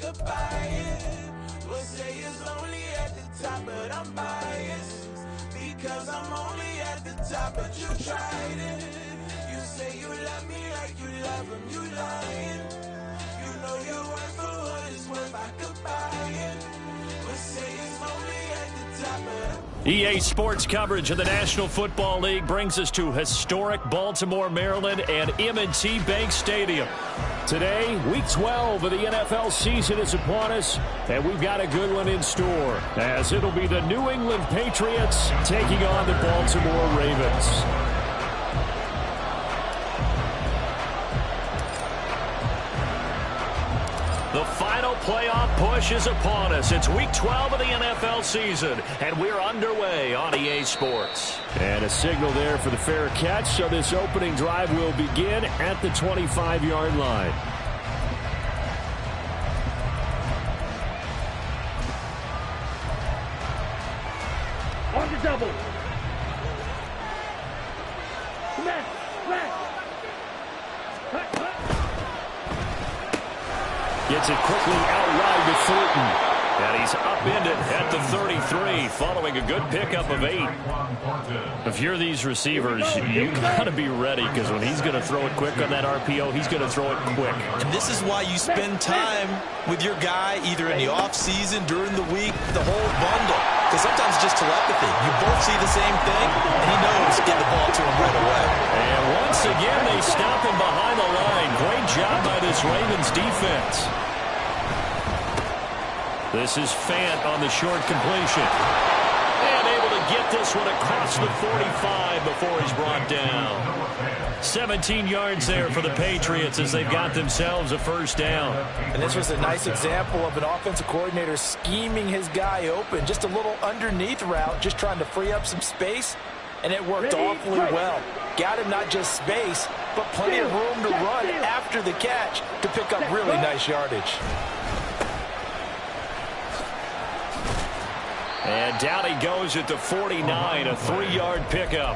could buy it. Would say it's lonely at the top, but I'm biased. Because I'm only at the top, but you tried it. You say you love me like you love him, you lying. You know you're worth for what it's worth, I could buy it. Would say it's lonely at the top, but EA Sports coverage of the National Football League brings us to historic Baltimore, Maryland, and M&T Bank Stadium. Today, Week 12 of the NFL season is upon us, and we've got a good one in store, as it'll be the New England Patriots taking on the Baltimore Ravens. The final playoff push is upon us. It's Week 12 of the NFL season, and we're underway on EA Sports. And a signal there for the fair catch, so this opening drive will begin at the 25-yard line. On the double. Smash, smash. Gets it quickly out wide to Thornton. And he's upended at the 33, following a good pickup of 8. If you're these receivers, you got to be ready, because when he's going to throw it quick on that RPO, he's going to throw it quick. And this is why you spend time with your guy, either in the offseason, during the week, the whole bundle. Because sometimes it's just telepathy. You both see the same thing, and he knows to get the ball to him right away. And once again, they stop him behind the line. Great job by this Ravens defense. This is Fant on the short completion. And able to get this one across the 45 before he's brought down. 17 yards there for the Patriots as they've got themselves a first down. And this was a nice example of an offensive coordinator scheming his guy open. Just a little underneath route, just trying to free up some space. And it worked awfully well. Got him not just space, but plenty of room to run after the catch to pick up really nice yardage. And down he goes at the 49, a 3-yard pickup.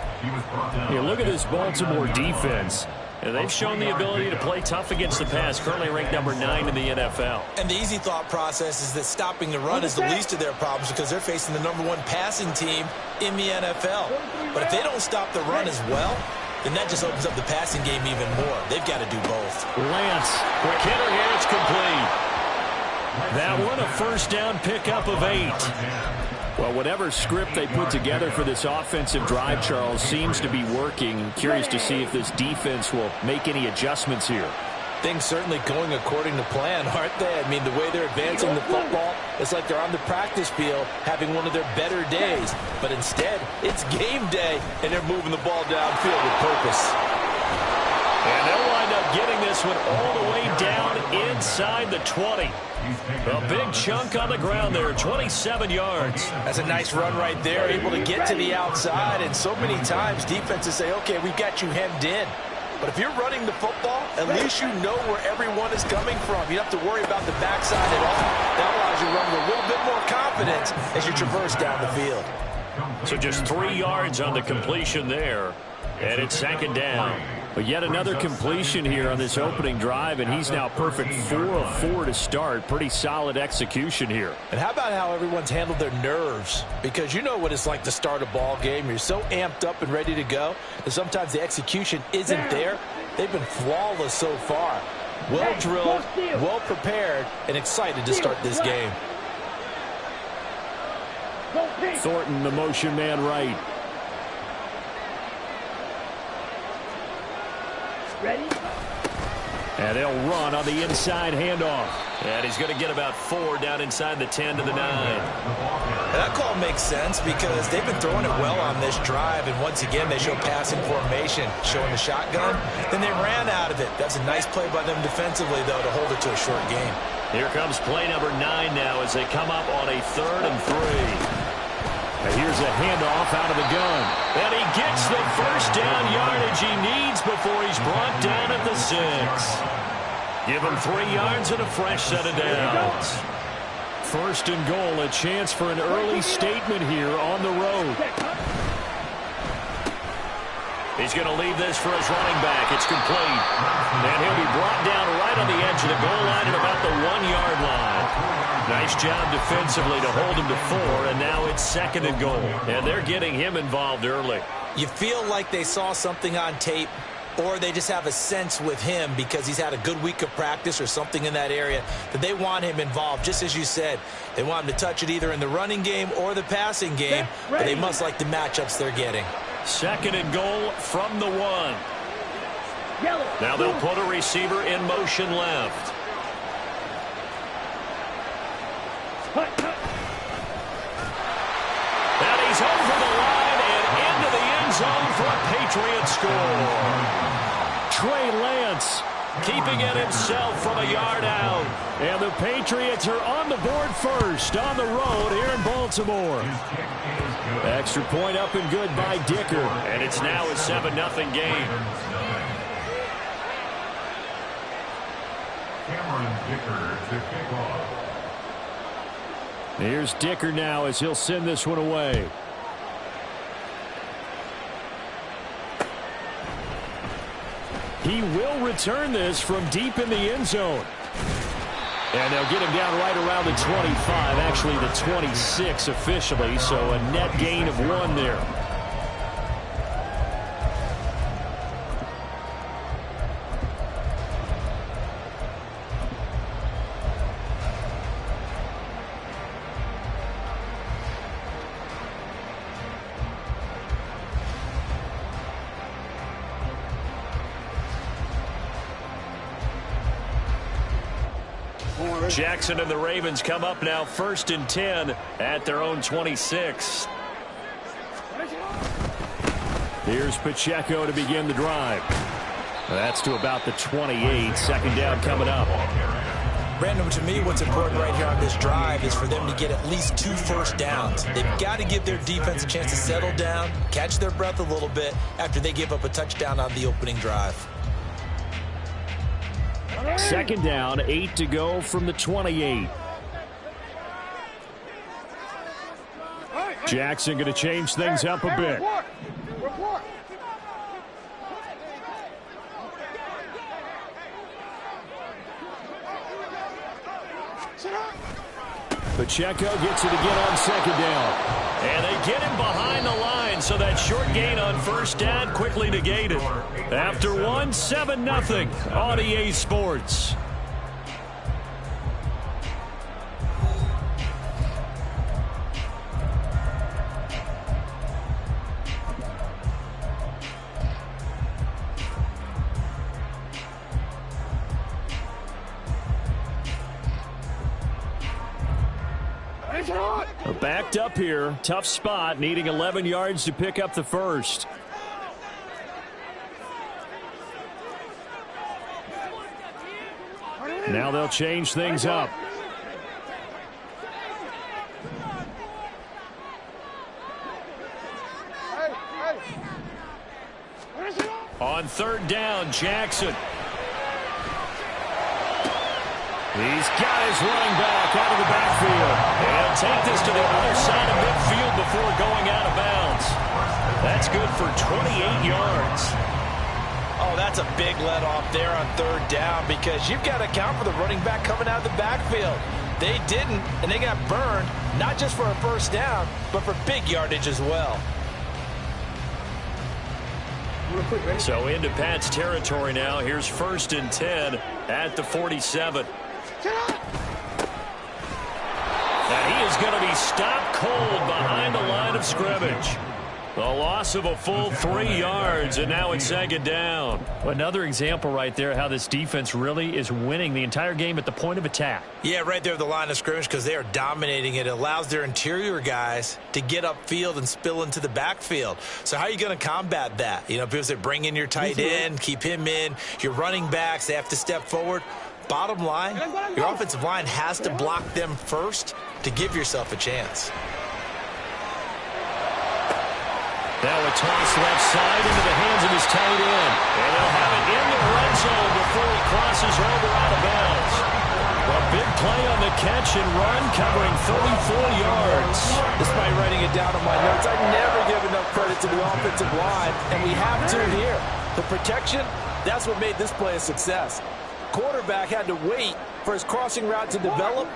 Here, look at this Baltimore defense. And they've shown the ability to play tough against the pass, currently ranked number 9 in the NFL. And the easy thought process is that stopping the run is the least of their problems because they're facing the number 1 passing team in the NFL. But if they don't stop the run as well, then that just opens up the passing game even more. They've got to do both. Lance, quick hitter here, it's complete. That one, a first down pickup of 8. Well, whatever script they put together for this offensive drive, Charles, seems to be working. Curious to see if this defense will make any adjustments here. Things certainly going according to plan, aren't they? I mean, the way they're advancing the football, it's like they're on the practice field having one of their better days. But instead, it's game day, and they're moving the ball downfield with purpose. And they'll wind up getting this one all the way down inside the 20. A big chunk on the ground there, 27 yards. That's a nice run right there, able to get to the outside. And so many times defenses say, okay, we've got you hemmed in. But if you're running the football, at least you know where everyone is coming from. You don't have to worry about the backside at all. That allows you to run with a little bit more confidence as you traverse down the field. So just 3 yards on the completion there. And it's 2nd down. But yet another completion here on this opening drive, and he's now perfect 4 of 4 to start. Pretty solid execution here. And how about how everyone's handled their nerves? Because you know what it's like to start a ball game. You're so amped up and ready to go, and sometimes the execution isn't there. They've been flawless so far. Well drilled, well prepared, and excited to start this game. Thornton, the motion man right. Ready? And they'll run on the inside handoff. And he's going to get about 4 down inside the 10 to the 9. And that call makes sense because they've been throwing it well on this drive. And once again, they show passing formation, showing the shotgun. Then they ran out of it. That's a nice play by them defensively, though, to hold it to a short game. Here comes play number 9 now as they come up on a 3rd and 3. And here's a handoff out of the gun. And he gets the first down yardage he needs before he's brought down at the 6. Give him 3 yards and a fresh set of downs. 1st and goal, a chance for an early statement here on the road. He's going to leave this for his running back. It's complete. And he'll be brought down right on the edge of the goal line at about the 1-yard line. Nice job defensively to hold him to 4, and now it's 2nd and goal. And they're getting him involved early. You feel like they saw something on tape, or they just have a sense with him because he's had a good week of practice or something in that area that they want him involved. Just as you said, they want him to touch it either in the running game or the passing game, but they must like the matchups they're getting. 2nd and goal from the 1. Now they'll put a receiver in motion left. And he's over the line and into the end zone for a Patriot score. Trey Lance keeping it himself from a yard out. And the Patriots are on the board first on the road here in Baltimore. Extra point up and good by Dicker. And it's now a 7-0 game. Here's Dicker now as he'll send this one away. He will return this from deep in the end zone. And they'll get him down right around the 25, actually the 26 officially, so a net gain of 1 there. Jackson and the Ravens come up now 1st and 10 at their own 26. Here's Pacheco to begin the drive. That's to about the 28. 2nd down coming up. Brandon, to me, what's important right here on this drive is for them to get at least 2 first downs. They've got to give their defense a chance to settle down, catch their breath a little bit after they give up a touchdown on the opening drive. 2nd down, 8 to go from the 28. Jackson going to change things up a bit. Pacheco gets it again on 2nd down. And they get him behind the line, so that short gain on 1st down quickly negated. After 1, 7-0 on EA Sports. Backed up here. Tough spot. Needing 11 yards to pick up the first. Now they'll change things up. On 3rd down, Jackson. He's got his running back out of the backfield. And he'll take this to the other side of midfield before going out of bounds. That's good for 28 yards. Oh, that's a big let off there on 3rd down because you've got to account for the running back coming out of the backfield. They didn't, and they got burned, not just for a 1st down, but for big yardage as well. So into Pat's territory now. Here's 1st and 10 at the 47. And he is going to be stopped cold behind the line of scrimmage. The loss of a full 3 yards, and now it's 2nd down. Another example right there how this defense really is winning the entire game at the point of attack. Yeah, right there at the line of scrimmage because they are dominating it. It allows their interior guys to get upfield and spill into the backfield. So how are you going to combat that? You know, people say bring in your tight end, keep him in. Your running backs, they have to step forward. Bottom line, your offensive line has to block them first to give yourself a chance. Now a toss left side into the hands of his tight end. And they'll have it in the red zone before he crosses over out of bounds. A big play on the catch and run covering 34 yards. Despite writing it down on my notes, I never give enough credit to the offensive line, and we have to here. The protection, that's what made this play a success. Quarterback had to wait for his crossing route to develop,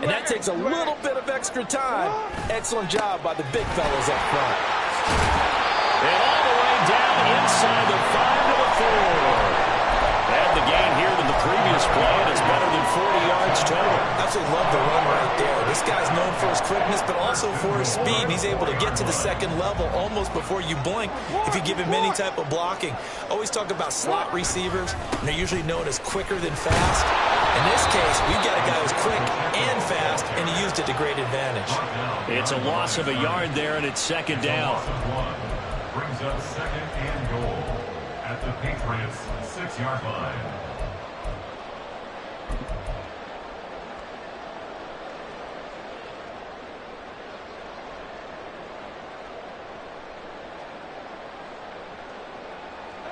and that takes a little bit of extra time. Excellent job by the big fellas up front. And all the way down inside the 5 to the 4. And the gain here than the previous play, and it's better than 40 yards total. Absolutely love the run right there. This guy's known for his quickness, but also for his speed. He's able to get to the second level almost before you blink if you give him any type of blocking. Always talk about slot receivers, and they're usually known as quicker than fast. In this case, we've got a guy who's quick and fast, and he used it to great advantage. It's a loss of a yard there, and it's second down. Brings up second and goal at the Patriots' 6-yard line.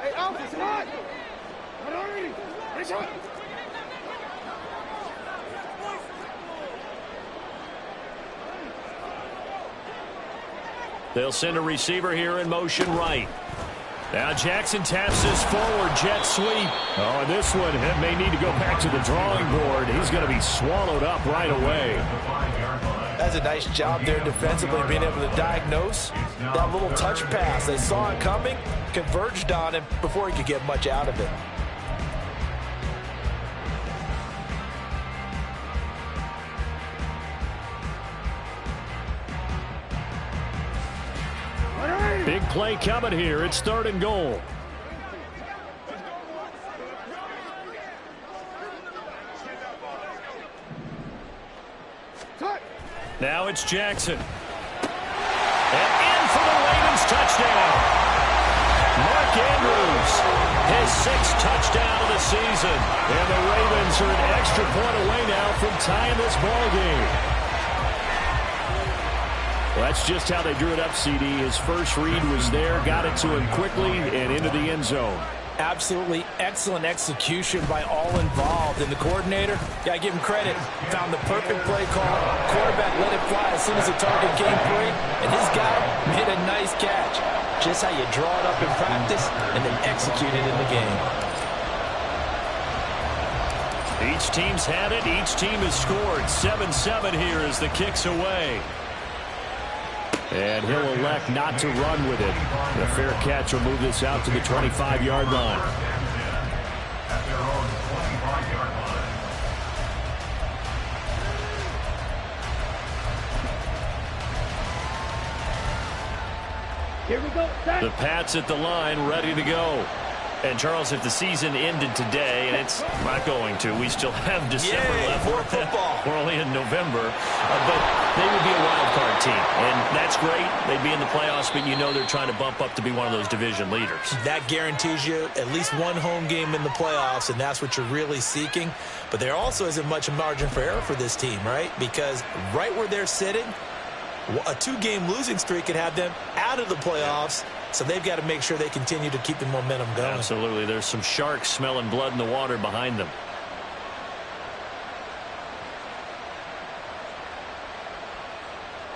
Hey, Alfie, come on! Come on! They'll send a receiver here in motion right. Now Jackson taps this forward jet sweep. Oh, and this one may need to go back to the drawing board. He's going to be swallowed up right away. That's a nice job there defensively, being able to diagnose that little touch pass. They saw it coming, converged on him before he could get much out of it. Big play coming here. It's 3rd and goal. Now it's Jackson. And in for the Ravens touchdown. Mark Andrews, his 6th touchdown of the season. And the Ravens are an extra point away now from tying this ball game. Well, that's just how they drew it up, CD. His first read was there, got it to him quickly, and into the end zone. Absolutely excellent execution by all involved. And the coordinator, got to give him credit, found the perfect play call. Quarterback let it fly as soon as the target came free, and this guy made a nice catch. Just how you draw it up in practice and then execute it in the game. Each team's had it. Each team has scored. 7-7 here as the kick's away. And he'll elect not to run with it. The fair catch will move this out to the 25-yard line. At their own 25-yard line. Here we go. Set. The Pats at the line, ready to go. And, Charles, if the season ended today, and it's not going to, we still have December left. More football. We're only in November. But they would be a wild card team. And that's great. They'd be in the playoffs, but you know they're trying to bump up to be one of those division leaders. That guarantees you at least one home game in the playoffs, and that's what you're really seeking. But there also isn't much margin for error for this team, right? Because right where they're sitting, a 2-game losing streak could have them out of the playoffs. So they've got to make sure they continue to keep the momentum going. Absolutely. There's some sharks smelling blood in the water behind them.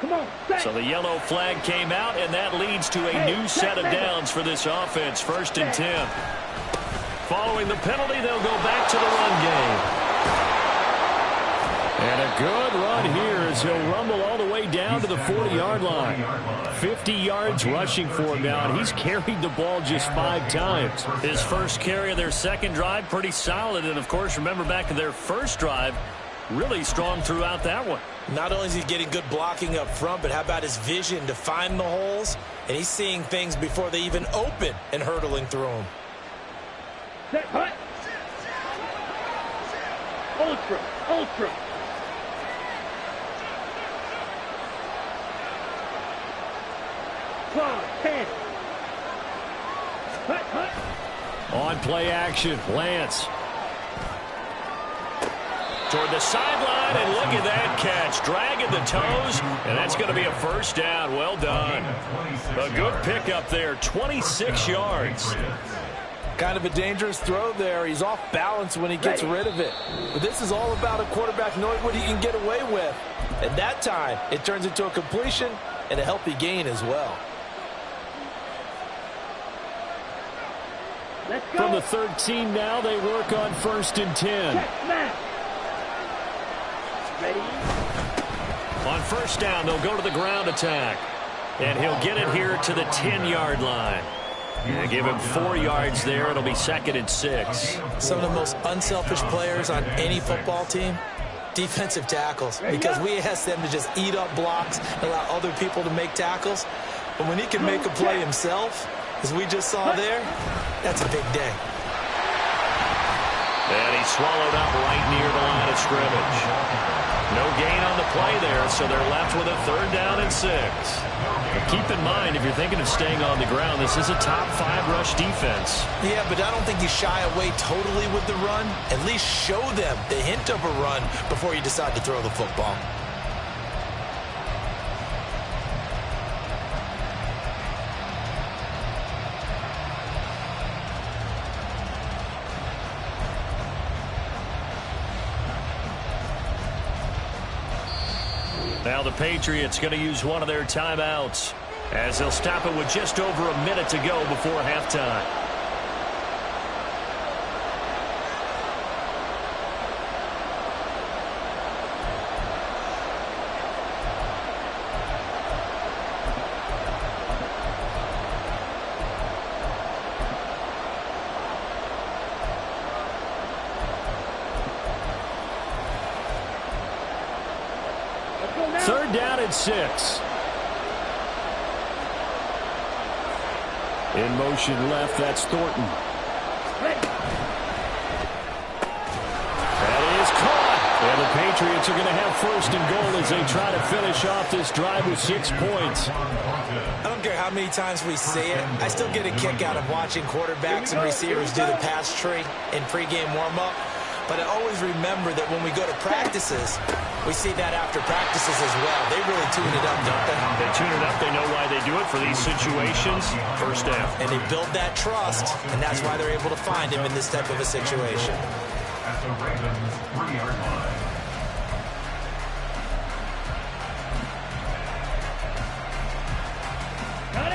Come on. Set. So the yellow flag came out, and that leads to a new set of downs for this offense. 1st and 10. Following the penalty, they'll go back to the run game. And a good run here as he'll rumble all the way down to the 40-yard line. 50 yards rushing for him now, and he's carried the ball just 5 times. His first carry of their second drive, pretty solid. And, of course, remember back to their first drive, really strong throughout that one. Not only is he getting good blocking up front, but how about his vision to find the holes? And he's seeing things before they even open and hurdling through them. Set. Hut. Ultra. Ultra. On play action, Lance. Toward the sideline, and look at that catch. Dragging the toes, and that's going to be a first down. Well done. A good pickup there, 26 yards. Kind of a dangerous throw there. He's off balance when he gets rid of it. But this is all about a quarterback knowing what he can get away with. At that time, it turns into a completion and a healthy gain as well. Let's go. From the 13 now, they work on 1st and 10. Check, smash. Ready? On 1st down, they'll go to the ground attack. And he'll get it here to the 10-yard line. And give him 4 yards there. It'll be 2nd and 6. Some of the most unselfish players on any football team, defensive tackles, because we ask them to just eat up blocks, allow other people to make tackles. But when he can make a play himself, as we just saw there, that's a big day. And he's swallowed up right near the line of scrimmage. No gain on the play there, so they're left with a 3rd down and 6. But keep in mind, if you're thinking of staying on the ground, this is a top 5 rush defense. Yeah, but I don't think you shy away totally with the run. At least show them the hint of a run before you decide to throw the football. Now the Patriots going to use one of their timeouts as they'll stop it with just over a minute to go before halftime. Third down and 6. In motion left, that's Thornton. That is caught. And the Patriots are going to have 1st and goal as they try to finish off this drive with 6 points. I don't care how many times we see it. I still get a kick out of watching quarterbacks and receivers do the pass tree in pregame warm-up. But I always remember that when we go to practices, we see that after practices as well. They really tune it up, don't they? They tune it up. They know why they do it for these situations. 1st down. And they build that trust, and that's why they're able to find him in this type of a situation. At the Ravens 3-yard line.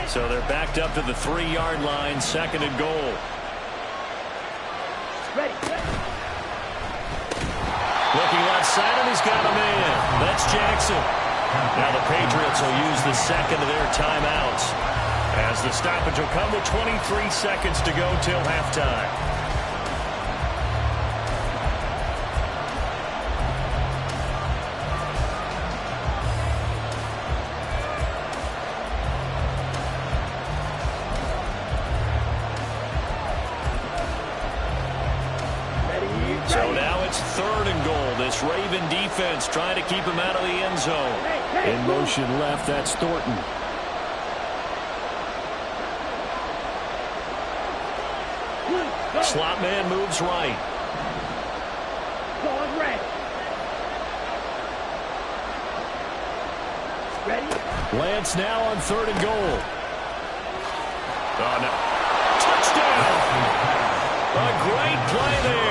So they're backed up to the 3-yard line, 2nd and goal. Ready. Looking left side, and he's got a man. That's Jackson. Now the Patriots will use the 2nd of their timeouts as the stoppage will come with 23 seconds to go till halftime. So now it's 3rd and goal. This Raven defense trying to keep him out of the end zone. In motion left, that's Thornton. Slot man moves right. Going red. Ready? Lance now on 3rd and goal. Oh, no. Touchdown! A great play there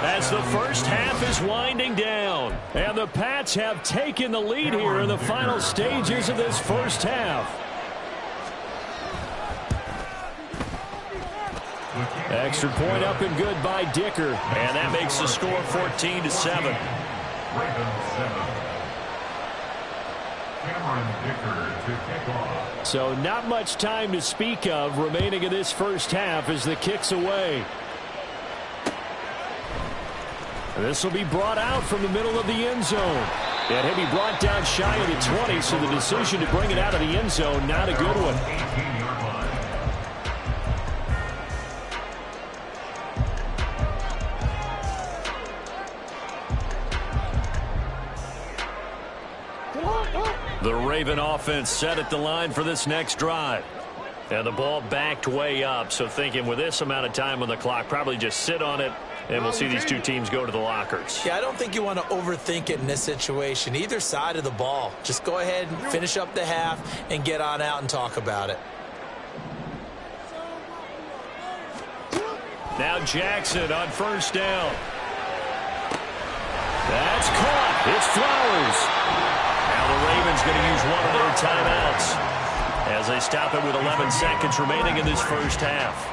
as the first half is winding down. And the Pats have taken the lead here in the final stages of this first half. Extra point up and good by Dicker. And that makes the score 14-7. Ravens 7. Cameron Dicker to kick off. So not much time to speak of remaining in this first half as the kick's away. This will be brought out from the middle of the end zone. And he'll be brought down shy of the 20, so the decision to bring it out of the end zone, not a good one. 18-yard line. The Raven offense set at the line for this next drive. And the ball backed way up, so thinking with this amount of time on the clock, probably just sit on it, and we'll see these two teams go to the lockers. Yeah, I don't think you want to overthink it in this situation. Either side of the ball. Just go ahead and finish up the half and get on out and talk about it. Now Jackson on 1st down. That's caught. It's Flowers. Now the Ravens going to use one of their timeouts as they stop it with 11 seconds remaining in this first half.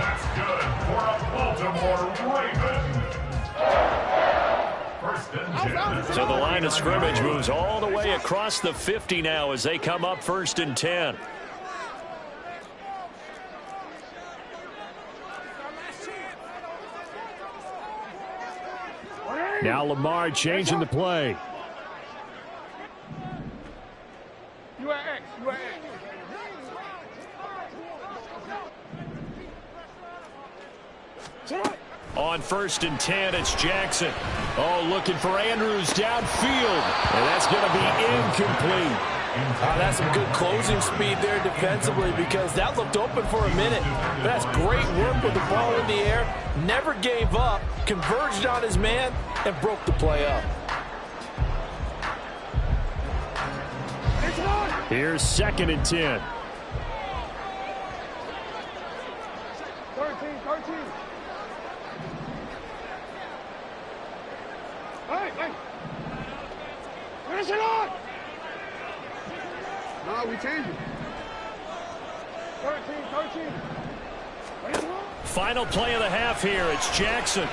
That's good for a Baltimore Raven. First and 10. So the line of scrimmage moves all the way across the 50 now as they come up 1st and 10. Now Lamar changing the play. You are X. You are X. On 1st and 10, it's Jackson. Oh, looking for Andrews downfield. And that's going to be incomplete. That's some good closing speed there defensively because that looked open for a minute. That's great work with the ball in the air. Never gave up, converged on his man, and broke the play up. Here's 2nd and 10. 13. Hey. Finish it on! No, we changed it. 13. Final play of the half here. It's Jackson.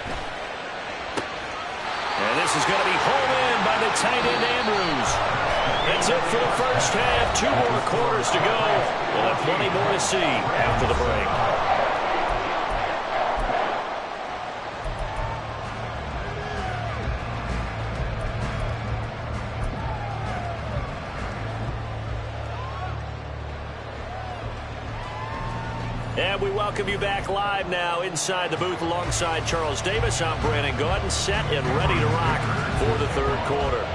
And this is going to be home in by the tight end Andrews. That's it for the first half. 2 more quarters to go. We'll have plenty more to see after the break. And we welcome you back live now inside the booth alongside Charles Davis. I'm Brandon Gordon, set and ready to rock for the 3rd quarter.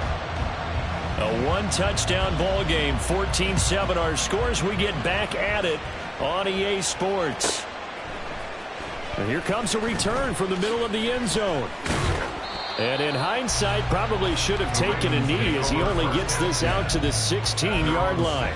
A 1-touchdown ball game, 14-7 our scores. We get back at it on EA Sports. And here comes a return from the middle of the end zone. And in hindsight, probably should have taken a knee as he only gets this out to the 16-yard line.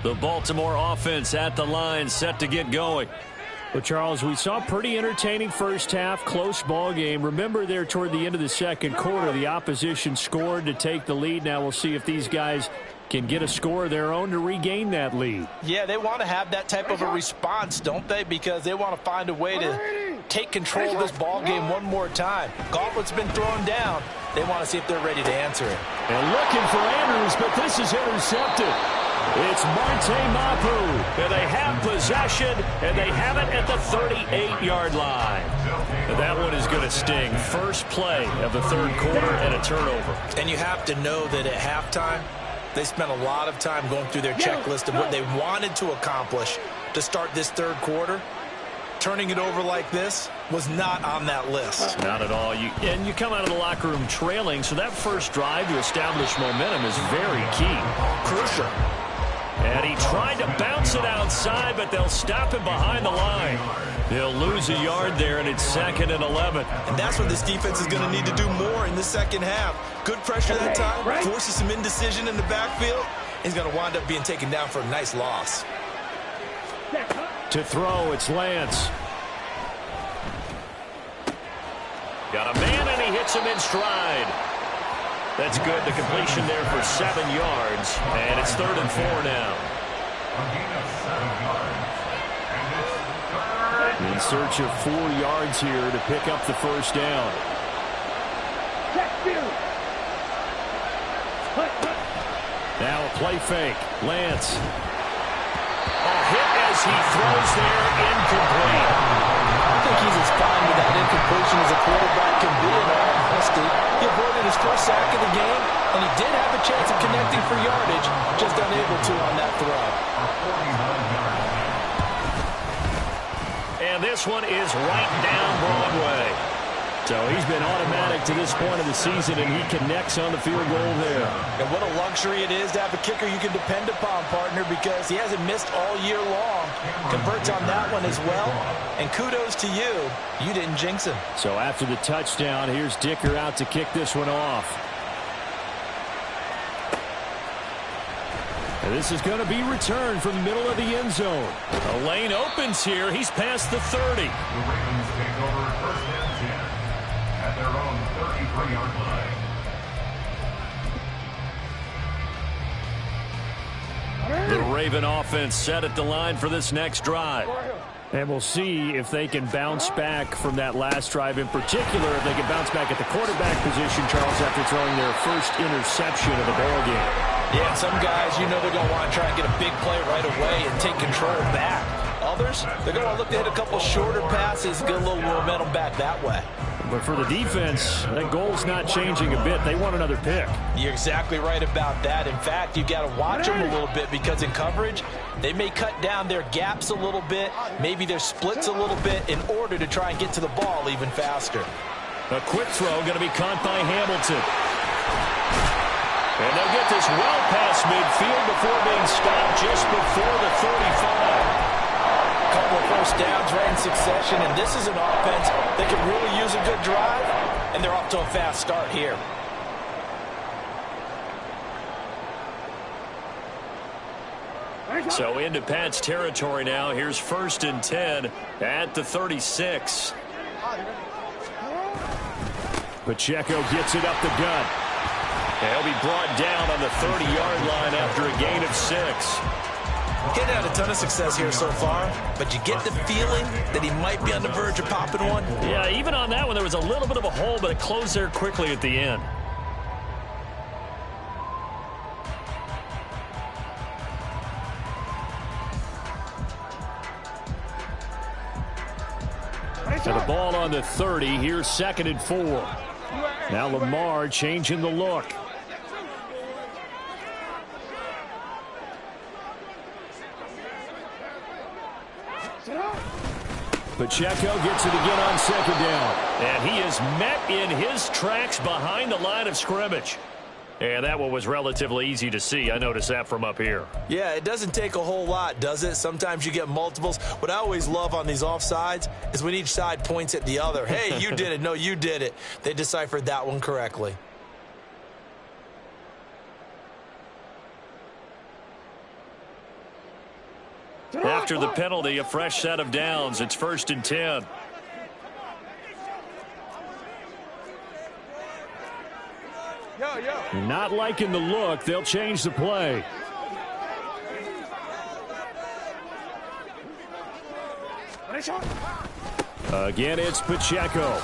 The Baltimore offense at the line, set to get going. Well, Charles, we saw a pretty entertaining first half, close ball game. Remember there toward the end of the 2nd quarter, the opposition scored to take the lead. Now we'll see if these guys can get a score of their own to regain that lead. Yeah, they want to have that type of a response, don't they? Because they want to find a way to take control of this ball game one more time. Gauntlet's been thrown down. They want to see if they're ready to answer it. And looking for Andrews, but this is intercepted. It's Marte Mapu, and they have possession, and they have it at the 38-yard line. And that one is going to sting. First play of the 3rd quarter and a turnover. And you have to know that at halftime, they spent a lot of time going through their checklist of what they wanted to accomplish to start this 3rd quarter. Turning it over like this was not on that list. Not at all. And you come out of the locker room trailing, so that first drive to establish momentum is very key. Crucial. And he tried to bounce it outside, but they'll stop him behind the line. They'll lose a yard there, and it's 2nd and 11. And that's what this defense is going to need to do more in the 2nd half. Good pressure that time, forces some indecision in the backfield. He's going to wind up being taken down for a nice loss. To throw, it's Lance. Got a man, and he hits him in stride. That's good. The completion there for 7 yards. And it's 3rd and 4 now. In search of 4 yards here to pick up the first down. Now a play fake. Lance. A hit as he throws there. Incomplete. I think he's as fine with that incompletion as a quarterback can be, in all honesty. He avoided his first sack of the game, and he did have a chance of connecting for yardage, just unable to on that throw. And this one is right down Broadway. So he's been automatic to this point of the season, and he connects on the field goal there. And what a luxury it is to have a kicker you can depend upon, partner, because he hasn't missed all year long. Converts on that one as well. And kudos to you. You didn't jinx him. So after the touchdown, here's Dicker out to kick this one off. And this is going to be returned from the middle of the end zone. A lane opens here. He's past the 30. The Ravens take over first and 10 at their own 33-yard line. The Raven offense set at the line for this next drive. And we'll see if they can bounce back from that last drive, in particular, if they can bounce back at the quarterback position, Charles, after throwing their first interception of the ball game. Yeah, some guys, you know they're going to want to try and get a big play right away and take control back. Others, they're going to look to hit a couple shorter passes, get a little momentum back that way. But for the defense, that goal's not changing a bit. They want another pick. You're exactly right about that. In fact, you've got to watch them a little bit because in coverage, they may cut down their gaps a little bit, maybe their splits a little bit in order to try and get to the ball even faster. A quick throw going to be caught by Hamilton. And they'll get this well past midfield before being stopped just before the 35. Couple of first downs right in succession, and this is an offense that can really use a good drive, and they're off to a fast start here. So into Pat's territory now. Here's first and 10 at the 36. Pacheco gets it up the gut. He'll be brought down on the 30-yard line after a gain of 6. He's had a ton of success here so far, but you get the feeling that he might be on the verge of popping one. Yeah, even on that one, there was a little bit of a hole, but it closed there quickly at the end. So the ball on the 30. Here's 2nd and 4. Now Lamar changing the look. Pacheco gets it again on 2nd down. And he is met in his tracks behind the line of scrimmage. And that one was relatively easy to see. I noticed that from up here. Yeah, it doesn't take a whole lot, does it? Sometimes you get multiples. What I always love on these offsides is when each side points at the other. Hey, you did it. No, you did it. They deciphered that one correctly. After the penalty, a fresh set of downs. It's 1st and 10. Not liking the look. They'll change the play. Again, it's Pacheco.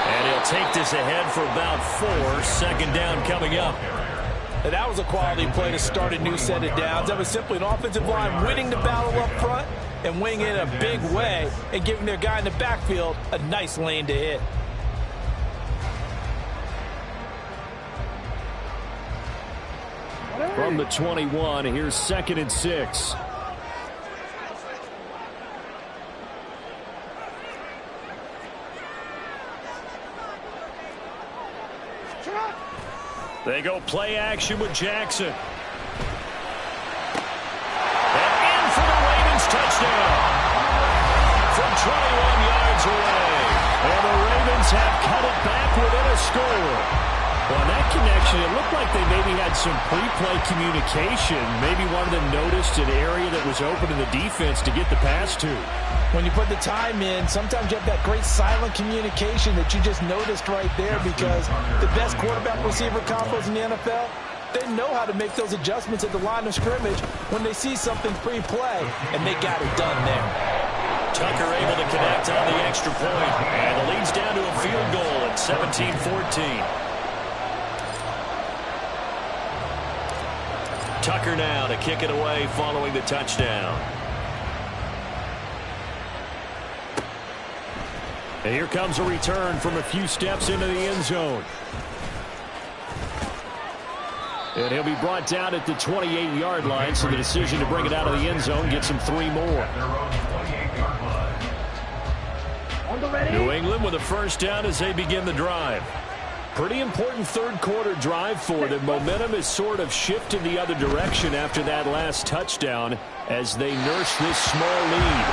And he'll take this ahead for about 4. 2nd down coming up. And that was a quality play to start a new set of downs. That was simply an offensive line winning the battle up front and winning it in a big way and giving their guy in the backfield a nice lane to hit. From the 21, here's 2nd and 6. They go play action with Jackson. And in for the Ravens touchdown. From 21 yards away. And the Ravens have cut it back within a score. Well, in that connection, it looked like they maybe had some pre-play communication. Maybe one of them noticed an area that was open in the defense to get the pass to. When you put the time in, sometimes you have that great silent communication that you just noticed right there, because the best quarterback receiver combos in the NFL, they know how to make those adjustments at the line of scrimmage when they see something pre-play, and they got it done there. Tucker able to connect on the extra point, and the lead's down to a field goal at 17-14. Tucker now to kick it away following the touchdown. And here comes a return from a few steps into the end zone. And he'll be brought down at the 28-yard line, so the decision to bring it out of the end zone gets him 3 more. New England with a first down as they begin the drive. Pretty important third quarter drive for them. Momentum has sort of shifted the other direction after that last touchdown as they nurse this small lead.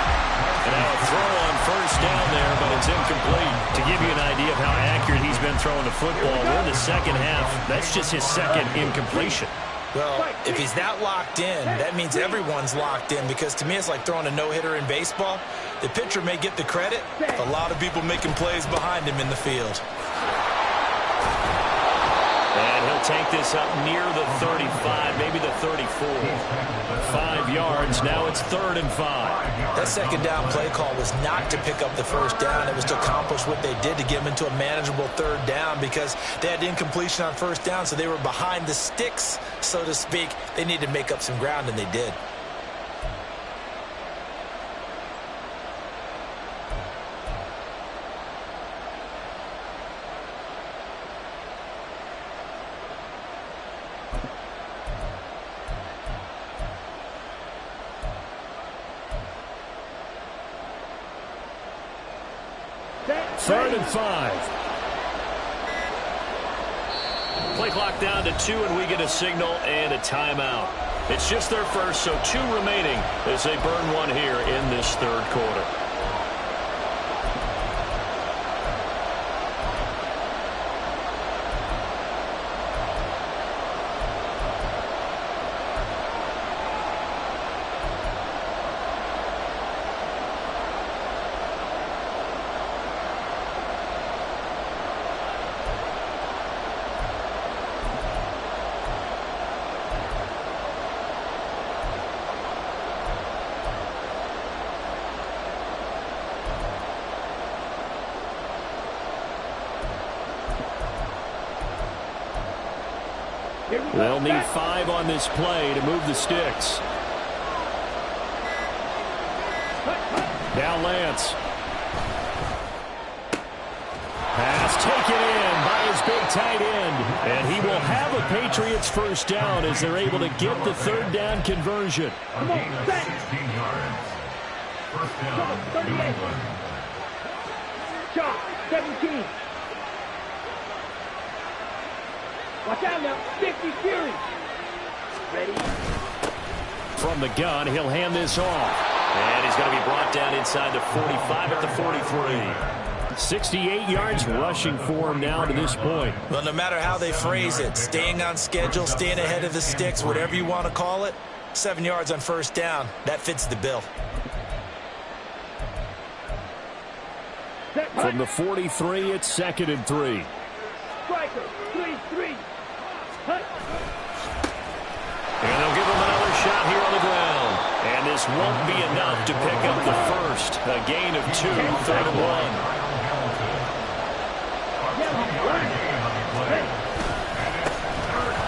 And now a throw on first down there, but it's incomplete. To give you an idea of how accurate he's been throwing the football, we're in the second half. That's just his 2nd incompletion. Well, if he's not locked in, that means everyone's locked in, because to me it's like throwing a no-hitter in baseball. The pitcher may get the credit, a lot of people making plays behind him in the field. And he'll take this up near the 35, maybe the 34. 5 yards, now it's 3rd and 5. That second down play call was not to pick up the first down. It was to accomplish what they did, to get them into a manageable 3rd down, because they had incompletion on first down, so they were behind the sticks, so to speak. They needed to make up some ground, and they did. Third and 5. Play clock down to 2, and we get a signal and a timeout. It's just their first, so 2 remaining as they burn one here in this 3rd quarter. They'll need 5 on this play to move the sticks. Now Lance. Pass taken in by his big tight end. And he will have a Patriots first down as they're able to get the 3rd down conversion. Come on, set. 16 yards. First down, 38. Shot, 17. Watch out now, 50 Fury. Ready? From the gun, he'll hand this off. And he's going to be brought down inside the 45 at the 43. 68 yards rushing for him now to this point. Well, no matter how they phrase it, staying on schedule, staying ahead of the sticks, whatever you want to call it, 7 yards on first down, that fits the bill. From the 43, it's 2nd and 3. Striker, 3-3. Hut. And they'll give him another shot here on the ground. And this won't be enough to pick up the first. A gain of 2, 3rd and 1.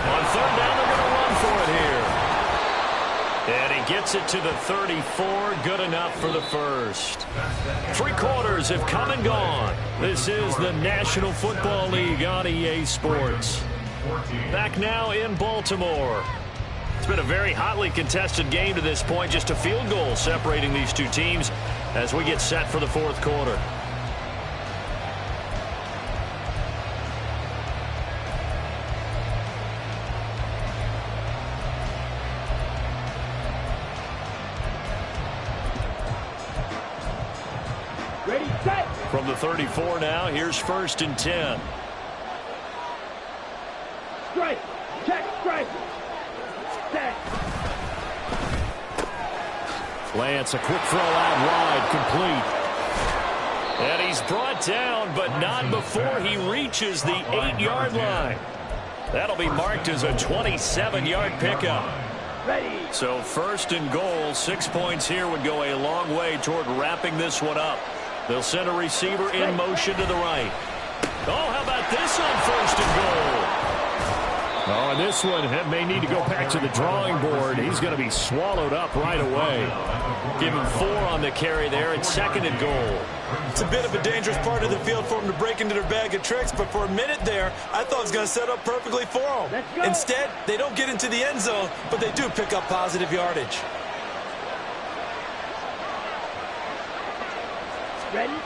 On 3rd down, they're going to run for it here. And he gets it to the 34. Good enough for the first. 3 quarters have come and gone. This is the National Football League on EA Sports. Back now in Baltimore. It's been a very hotly contested game to this point. Just a field goal separating these 2 teams as we get set for the 4th quarter. Ready, set. From the 34 now, here's 1st and 10. Strike, check, strike. Set. Lance, a quick throw out wide, complete. And he's brought down, but not before he reaches the 8-yard line. That'll be marked as a 27-yard pickup. Ready. So 1st and goal, 6 points here would go a long way toward wrapping this one up. They'll send a receiver in motion to the right. Oh, how about this on 1st and goal? Oh, and this one may need to go back to the drawing board. He's going to be swallowed up right away. Give him 4 on the carry there. It's 2nd and goal. It's a bit of a dangerous part of the field for them to break into their bag of tricks, but for a minute there, I thought it was going to set up perfectly for them. Let's go. Instead, they don't get into the end zone, but they do pick up positive yardage. Ready.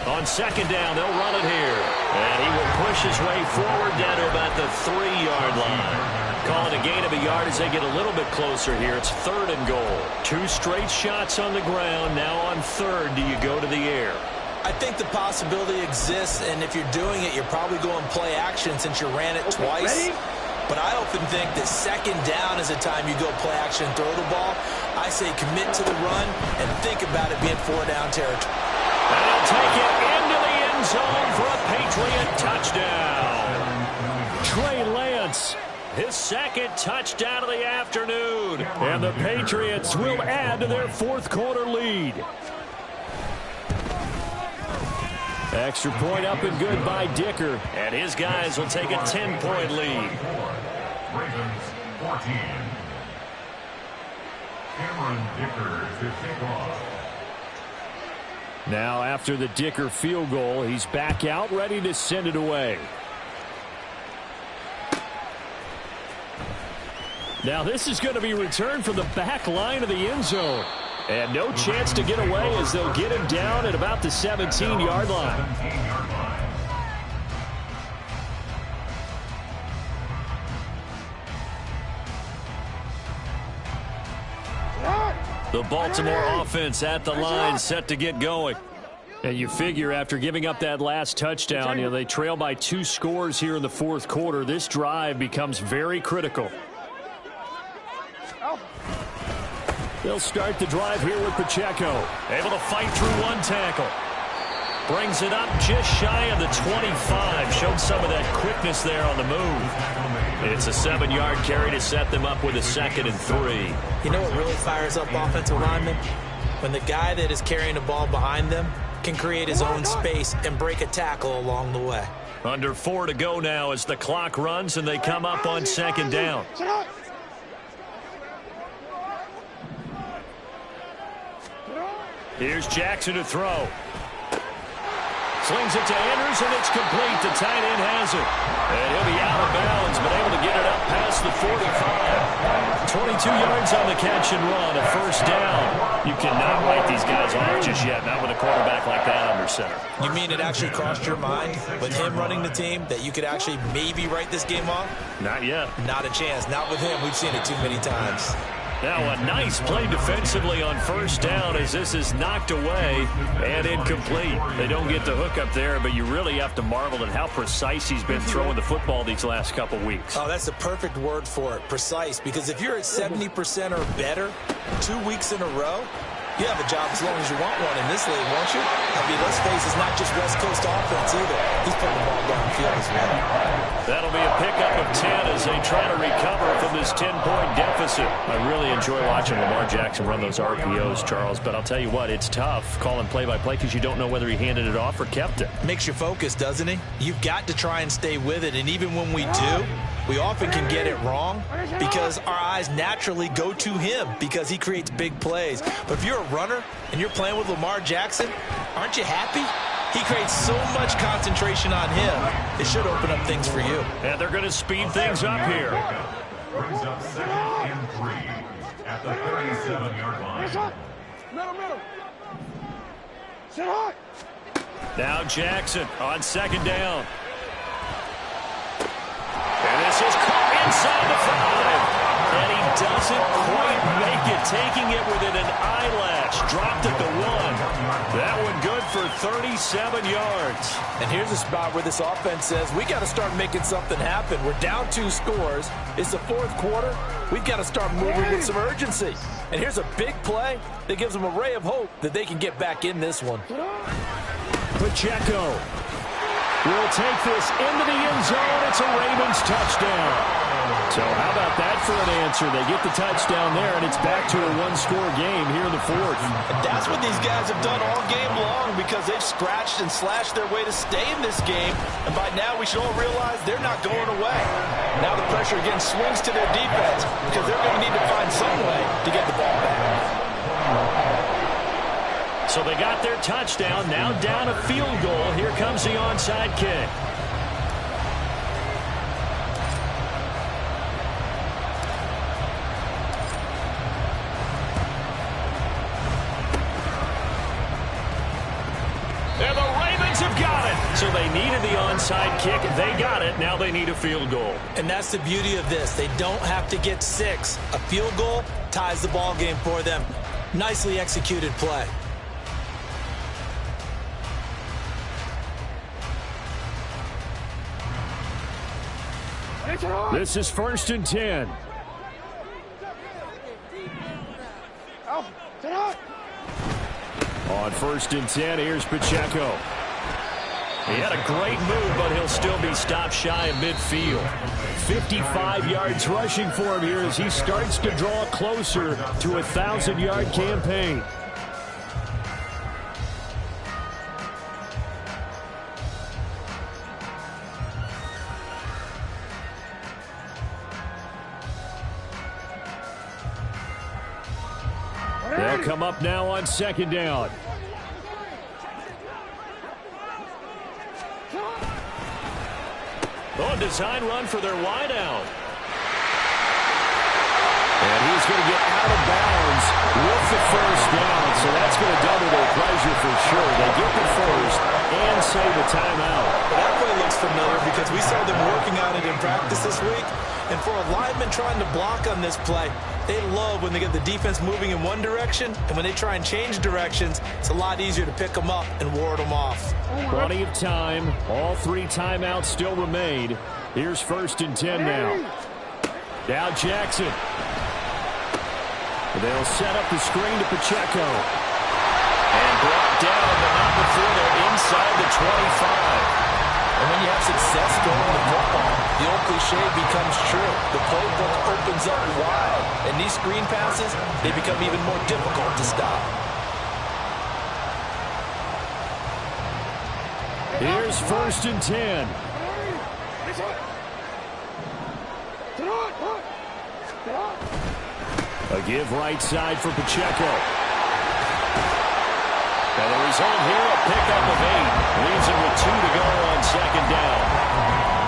On 2nd down, they'll run it here. And he will push his way forward down to about the 3-yard line. Calling a gain of a yard as they get a little bit closer here. It's 3rd and goal. 2 straight shots on the ground. Now on 3rd, do you go to the air? I think the possibility exists, and if you're doing it, you're probably going play action since you ran it twice. Ready? But I often think that second down is a time you go play action and throw the ball. I say commit to the run and think about it being 4-down territory. And he'll take it into the end zone for a Patriot touchdown. Trey Lance, his second touchdown of the afternoon. And the Patriots will add to their fourth quarter lead. Extra point up and good by Dicker. And his guys will take a 10-point lead. Ravens 14. Cameron Dicker to kick off. Now after the Dicker field goal, he's back out ready to send it away. Now this is going to be returned from the back line of the end zone. And no chance to get away as they'll get him down at about the 17-yard line. The Baltimore offense at the line, set to get going. And you figure after giving up that last touchdown, they trail by 2 scores here in the fourth quarter. This drive becomes very critical. They'll start the drive here with Pacheco. Able to fight through one tackle. Brings it up just shy of the 25. Showed some of that quickness there on the move. It's a 7-yard carry to set them up with a 2nd and 3. You know what really fires up offensive linemen? When the guy that is carrying the ball behind them can create his own space and break a tackle along the way. Under 4 to go now as the clock runs and they come up on 2nd down. Here's Jackson to throw. Slings it to Andrews, and it's complete. The tight end has it. And he'll be out of bounds, but able to get it up past the 45. 22 yards on the catch and run, a 1st down. You cannot write these guys off just yet, not with a quarterback like that under center. You mean it actually crossed your mind with him running the team that you could actually maybe write this game off? Not yet. Not a chance. Not with him. We've seen it too many times. Now a nice play defensively on 1st down as this is knocked away and incomplete. They don't get the hook up there, but you really have to marvel at how precise he's been throwing the football these last couple weeks. Oh, that's the perfect word for it, precise, because if you're at 70% or better 2 weeks in a row, you have a job as long as you want one in this league, won't you? I mean, let's face it, it's not just West Coast offense either. He's putting the ball downfield as well. That'll be a pickup of 10 as they try to recover from this 10-point deficit. I really enjoy watching Lamar Jackson run those RPOs, Charles, but I'll tell you what, it's tough calling play-by-play because you don't know whether he handed it off or kept it. Makes you focus, doesn't he? You've got to try and stay with it, and even when we do, we often can get it wrong because our eyes naturally go to him because he creates big plays. But if you're a runner and you're playing with Lamar Jackson, aren't you happy? He creates so much concentration on him. It should open up things for you. And they're going to speed things up here. Brings up 2nd and 3 at the 37-yard line. Middle. Sit high. Now Jackson on 2nd down. And this is caught inside the 5. And he doesn't quite make it, taking it within an eyelash. Dropped at the 1. That one good for 37 yards. And here's a spot where this offense says, we got to start making something happen. We're down 2 scores. It's the 4th quarter. We've got to start moving with some urgency. And here's a big play that gives them a ray of hope that they can get back in this one. Pacheco will take this into the end zone. It's a Ravens touchdown. So how about that for an answer? They get the touchdown there, and it's back to a 1-score game here in the 4th. And that's what these guys have done all game long because they've scratched and slashed their way to stay in this game. And by now we should all realize they're not going away. Now the pressure again swings to their defense because they're going to need to find some way to get the ball back. So they got their touchdown, now down a field goal. Here comes the onside kick. And the Ravens have got it. So they needed the onside kick. They got it. Now they need a field goal. And that's the beauty of this. They don't have to get 6. A field goal ties the ball game for them. Nicely executed play. This is 1st and 10. On 1st and 10, here's Pacheco. He had a great move, but he'll still be stopped shy of midfield. 55 yards rushing for him here as he starts to draw closer to a 1,000-yard campaign. They'll come up now on 2nd down. Oh, design run for their wideout. And he's going to get out of bounds with the 1st down, so that's going to double their pleasure for sure. They get the 1st and save a timeout. That play looks familiar because we saw them working on it in practice this week. And for a lineman trying to block on this play, they love when they get the defense moving in one direction, and when they try and change directions, it's a lot easier to pick them up and ward them off. Plenty of time. All 3 timeouts still remain. Here's 1st and 10 now. Now Jackson. They'll set up the screen to Pacheco. And brought down, but not before they're inside the 25. And when you have success throwing the football, the old cliche becomes true. The playbook opens up wide. And these screen passes, they become even more difficult to stop. Here's 1st and 10. A give right side for Pacheco. And the result here, a pickup of 8. Leaves him with 2 to go on 2nd down.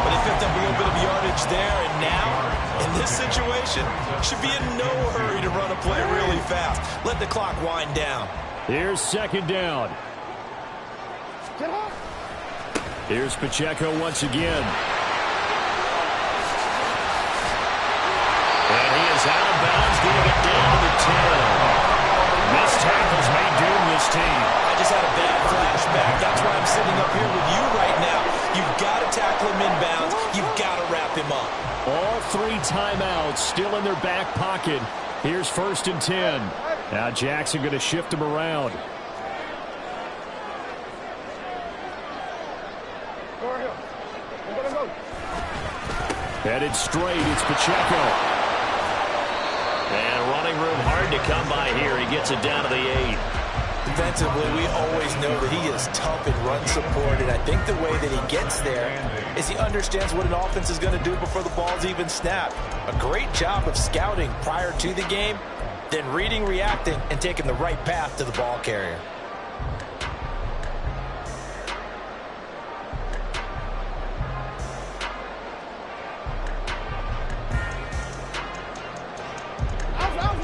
But they picked up a little bit of yardage there, and now, in this situation, should be in no hurry to run a play really fast. Let the clock wind down. Here's 2nd down. Here's Pacheco once again. And he is out of bounds, getting it down to the 10. Missed tackles may doom this team. I just had a bad flashback. That's why I'm sitting up here with you right now. You've got to tackle him inbounds. You've got to wrap him up. All 3 timeouts still in their back pocket. Here's 1st and 10. Now Jackson going to shift him around. Headed straight, it's Pacheco. And running room hard to come by here. He gets it down to the 8. Defensively, we always know that he is tough in run support, and I think the way that he gets there is he understands what an offense is going to do before the ball's even snapped. A great job of scouting prior to the game, then reading, reacting, and taking the right path to the ball carrier.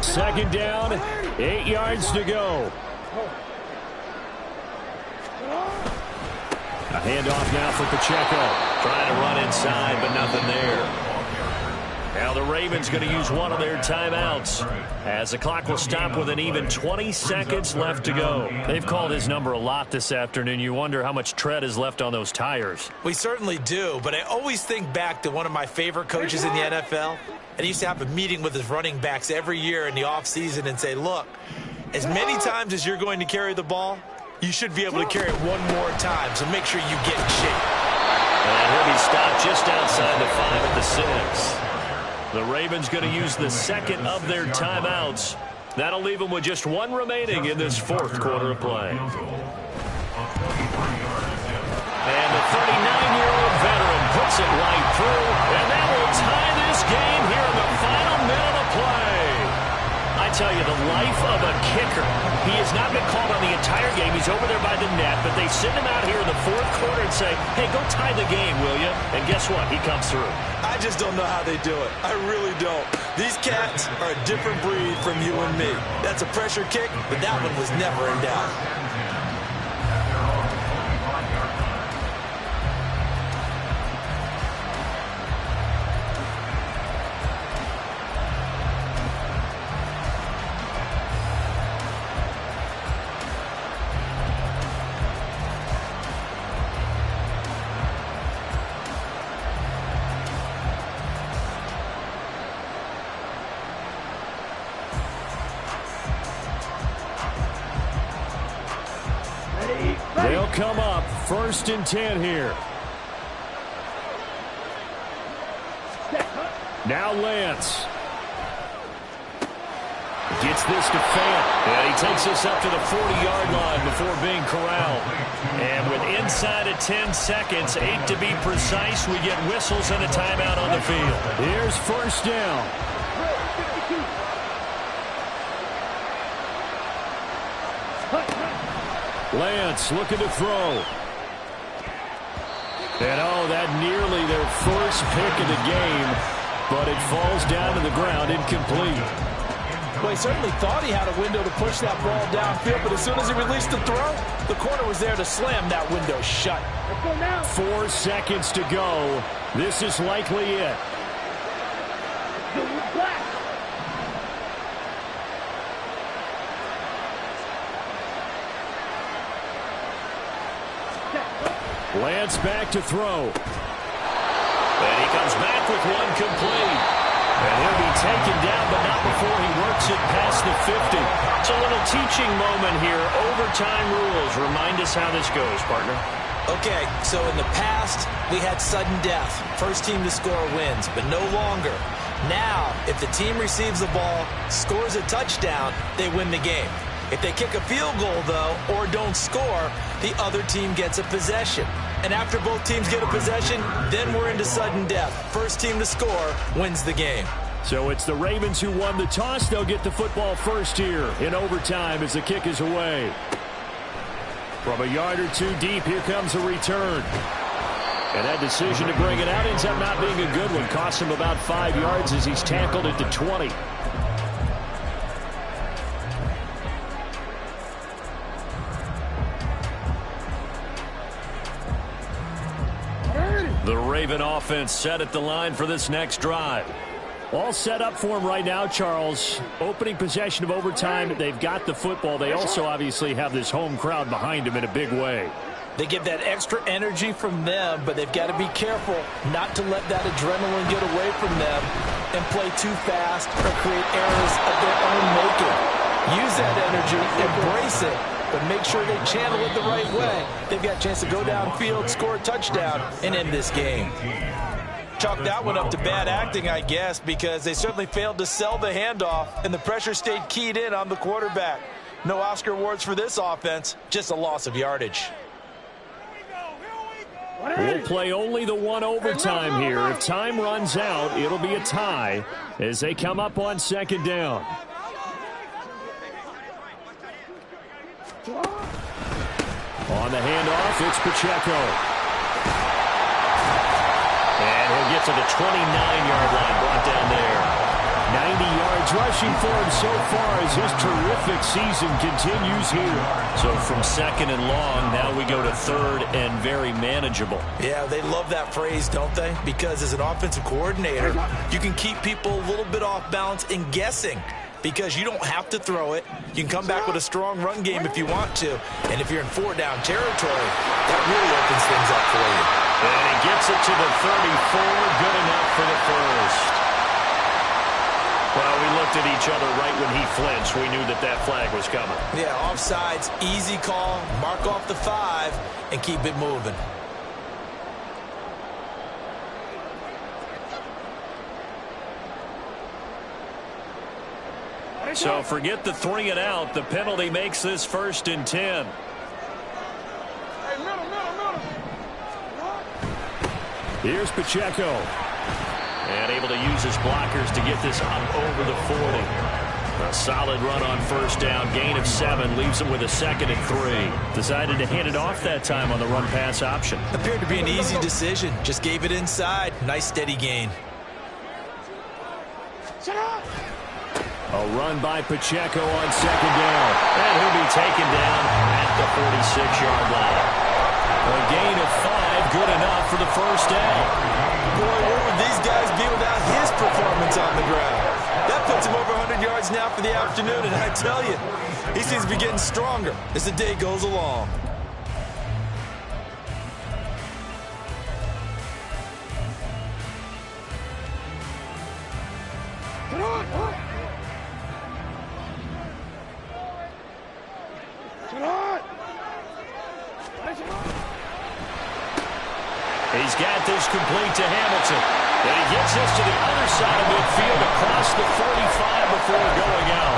Second down, 8 yards to go. A handoff now for Pacheco. Trying to run inside, but nothing there. Now the Ravens going to use one of their timeouts as the clock will stop with an even 20 seconds left to go. They've called his number a lot this afternoon. You wonder how much tread is left on those tires. We certainly do, but I always think back to one of my favorite coaches in the NFL. And he used to have a meeting with his running backs every year in the offseason and say, look, as many times as you're going to carry the ball, you should be able to carry it one more time, so make sure you get in shape. And he'll be stopped just outside the 5 at the 6. The Ravens going to use the second of their timeouts. That'll leave them with just 1 remaining in this 4th quarter of play. And the 39-year-old veteran puts it right through, and that will tie this game here in the final minute of play. I tell you, the life of a kicker. He has not been called on the entire game. He's over there by the net, but they send him out here in the 4th quarter and say, hey, go tie the game, will you? And guess what? He comes through. I just don't know how they do it. I really don't. These cats are a different breed from you and me. That's a pressure kick, but that one was never in doubt. They'll come up 1st and 10 here. Now Lance. Gets this to Fant. And he takes us up to the 40-yard line before being corralled. And with inside of 10 seconds, 8 to be precise, we get whistles and a timeout on the field. Here's 1st down. Lance looking to throw. And that nearly their first pick of the game, but it falls down to the ground incomplete. Well, he certainly thought he had a window to push that ball downfield, but as soon as he released the throw, the corner was there to slam that window shut. 4 seconds to go. This is likely it. Lance back to throw. And he comes back with one complete. And he'll be taken down, but not before he works it past the 50. It's a little teaching moment here. Overtime rules. Remind us how this goes, partner. Okay, so in the past, we had sudden death. First team to score wins, but no longer. Now, if the team receives the ball, scores a touchdown, they win the game. If they kick a field goal, though, or don't score, the other team gets a possession. And after both teams get a possession, then we're into sudden death. First team to score wins the game. So it's the Ravens who won the toss. They'll get the football first here in overtime as the kick is away. From a yard or two deep, here comes a return. And that decision to bring it out ends up not being a good one. Costs him about 5 yards as he's tackled at the 20. The Raven offense set at the line for this next drive. All set up for him right now, Charles. Opening possession of overtime. They've got the football. They also obviously have this home crowd behind them in a big way. They get that extra energy from them, but they've got to be careful not to let that adrenaline get away from them and play too fast or create errors of their own making. Use that energy, embrace it, but make sure they channel it the right way. They've got a chance to go downfield, score a touchdown, and end this game. Chalk that one up to bad acting, I guess, because they certainly failed to sell the handoff, and the pressure stayed keyed in on the quarterback. No Oscar awards for this offense, just a loss of yardage. We'll play only the one overtime here. If time runs out, it'll be a tie as they come up on 2nd down. On the handoff, it's Pacheco. And he'll get to the 29-yard line, brought down there. 90 yards rushing for him so far as his terrific season continues here. So from 2nd and long, now we go to 3rd and very manageable. Yeah, they love that phrase, don't they? Because as an offensive coordinator, you can keep people a little bit off balance and guessing. Because you don't have to throw it. You can come back with a strong run game if you want to. And if you're in 4-down territory, that really opens things up for you. And he gets it to the 34. Good enough for the first. Well, we looked at each other right when he flinched. We knew that that flag was coming. Yeah, offsides, easy call, mark off the 5, and keep it moving. So forget the 3 and out. The penalty makes this 1st and 10. Here's Pacheco. And able to use his blockers to get this up over the 40. A solid run on 1st down. Gain of 7 leaves him with a 2nd and 3. Decided to hand it off that time on the run-pass option. Appeared to be an easy decision. Just gave it inside. Nice steady gain. A run by Pacheco on 2nd down. And he'll be taken down at the 46-yard line. A gain of 5, good enough for the 1st down. Boy, where would these guys be without his performance on the ground? That puts him over 100 yards now for the afternoon, and I tell you, he seems to be getting stronger as the day goes along. He's got this complete to Hamilton. And he gets this to the other side of midfield across the 45 before going out.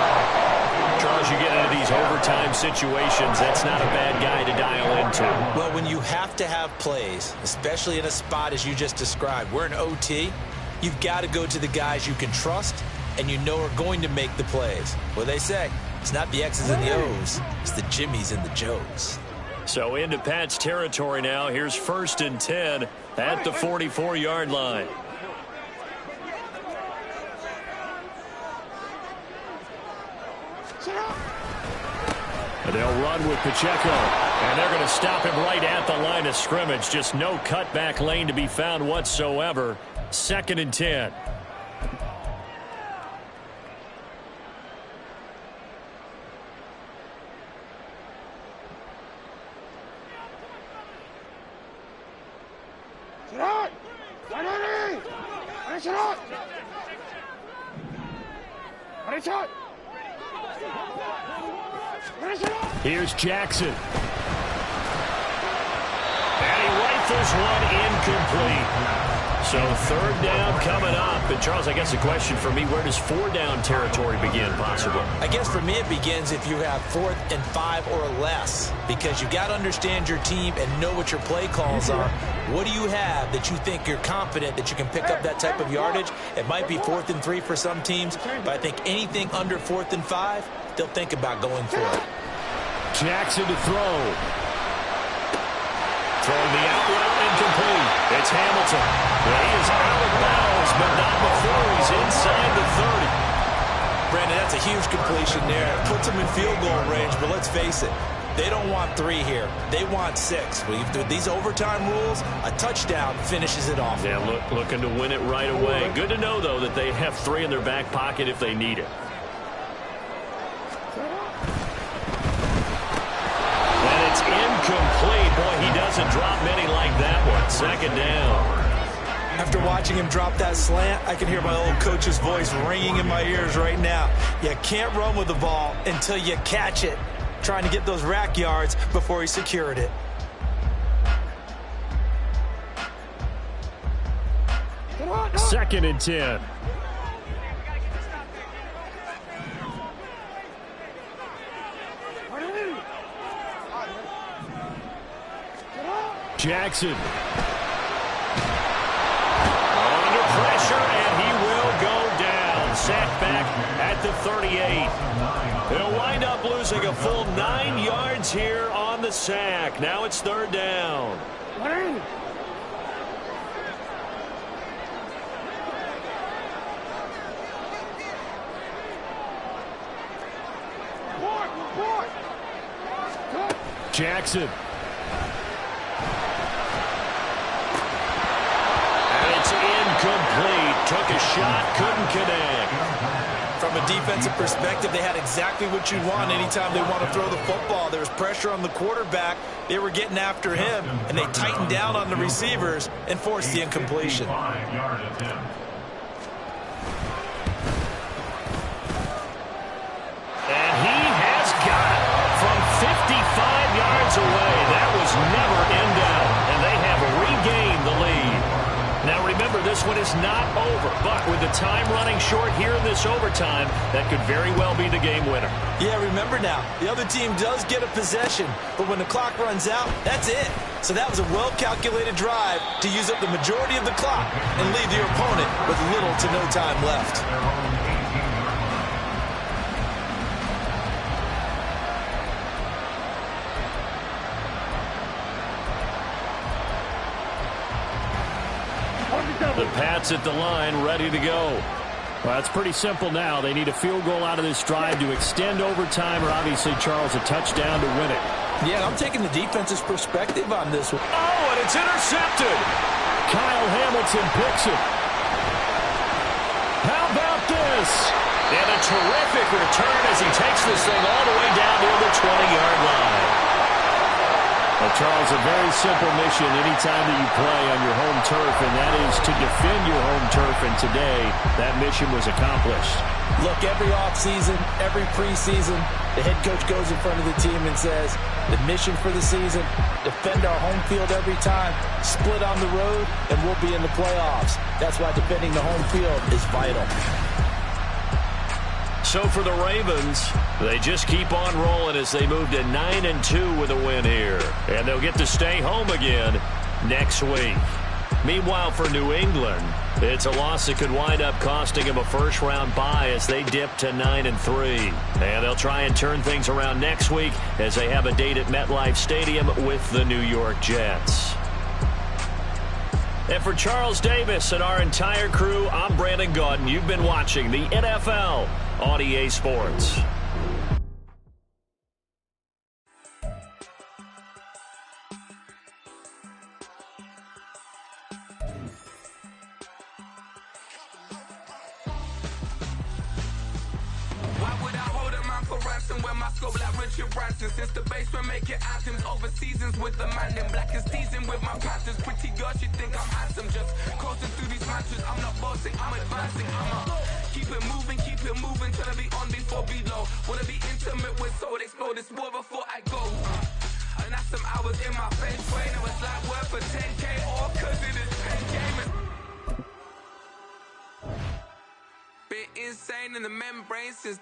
Charles, you get into these overtime situations, that's not a bad guy to dial into. Well, when you have to have plays, especially in a spot as you just described, we're in OT, you've got to go to the guys you can trust and you know are going to make the plays. Well, they say, it's not the X's and the O's, it's the Jimmies and the Joes. So into Pat's territory now. Here's 1st and 10 at the 44-yard line. And they'll run with Pacheco. And they're going to stop him right at the line of scrimmage. Just no cutback lane to be found whatsoever. 2nd and 10. Here's Jackson. And he rifles one incomplete. So 3rd down coming up. And Charles, I guess the question for me, where does 4-down territory begin possible? I guess for me it begins if you have 4th and 5 or less, because you've got to understand your team and know what your play calls are. What do you have that you think you're confident that you can pick up that type of yardage? It might be 4th and 3 for some teams, but I think anything under 4th and 5, they'll think about going for it. Jackson to throw. Throwing the out route incomplete. It's Hamilton. Well, he is out of bounds, but not before he's inside the 30. Brandon, that's a huge completion there. Puts him in field goal range, but let's face it, they don't want 3 here. They want 6. With these overtime rules, a touchdown finishes it off. Yeah, looking to win it right away. Good to know, though, that they have 3 in their back pocket if they need it. And it's incomplete. Boy, he doesn't drop many like that one. 2nd down. After watching him drop that slant, I can hear my old coach's voice ringing in my ears right now. You can't run with the ball until you catch it. Trying to get those rack yards before he secured it. Second and 10. Jackson. Under pressure, and he will go down. Sacked back at the 38. They'll wind up losing a full 9 yards here on the sack. Now it's 3rd down. Jackson. And it's incomplete. Took a shot, couldn't connect. From a defensive perspective, they had exactly what you want anytime they want to throw the football. There was pressure on the quarterback. They were getting after him, and they tightened down on the receivers and forced the incompletion. 5-yard attempt. And he has got it from 55 yards away. That was never in doubt, and they have regained the lead. Now remember, this one is not over, but with the time running short here in this overtime, that could very well be the game winner. Yeah, remember now, the other team does get a possession, but when the clock runs out, that's it. So that was a well-calculated drive to use up the majority of the clock and leave your opponent with little to no time left. The Pats at the line, ready to go. Well, it's pretty simple now. They need a field goal out of this drive to extend overtime, or obviously, Charles, a touchdown to win it. Yeah, I'm taking the defense's perspective on this one. Oh, and it's intercepted. Kyle Hamilton picks it. How about this? And a terrific return as he takes this thing all the way down near the 20-yard line. A Well, Charles, a very simple mission anytime that you play on your home turf, and that is to defend your home turf. And today, that mission was accomplished. Look, every offseason, every preseason, the head coach goes in front of the team and says, the mission for the season, defend our home field every time, split on the road, and we'll be in the playoffs. That's why defending the home field is vital. So for the Ravens, they just keep on rolling as they move to 9-2 with a win here. And they'll get to stay home again next week. Meanwhile, for New England, it's a loss that could wind up costing them a first-round bye as they dip to 9-3. And they'll try and turn things around next week as they have a date at MetLife Stadium with the New York Jets. And for Charles Davis and our entire crew, I'm Brandon Gaudin. You've been watching the NFL on EA Sports. Since the basement making items over seasons with the man in black is teasing with my patterns. Pretty girl, she think I'm handsome. Just coasting through these matches. I'm not bossing, I'm advancing. Keep it moving till I be on before below. Wanna be intimate with soul, explode this war before I go. And that's some hours in my face. Brain, it was like work for 10K, all cause it is pain gaming. Been insane in the membrane since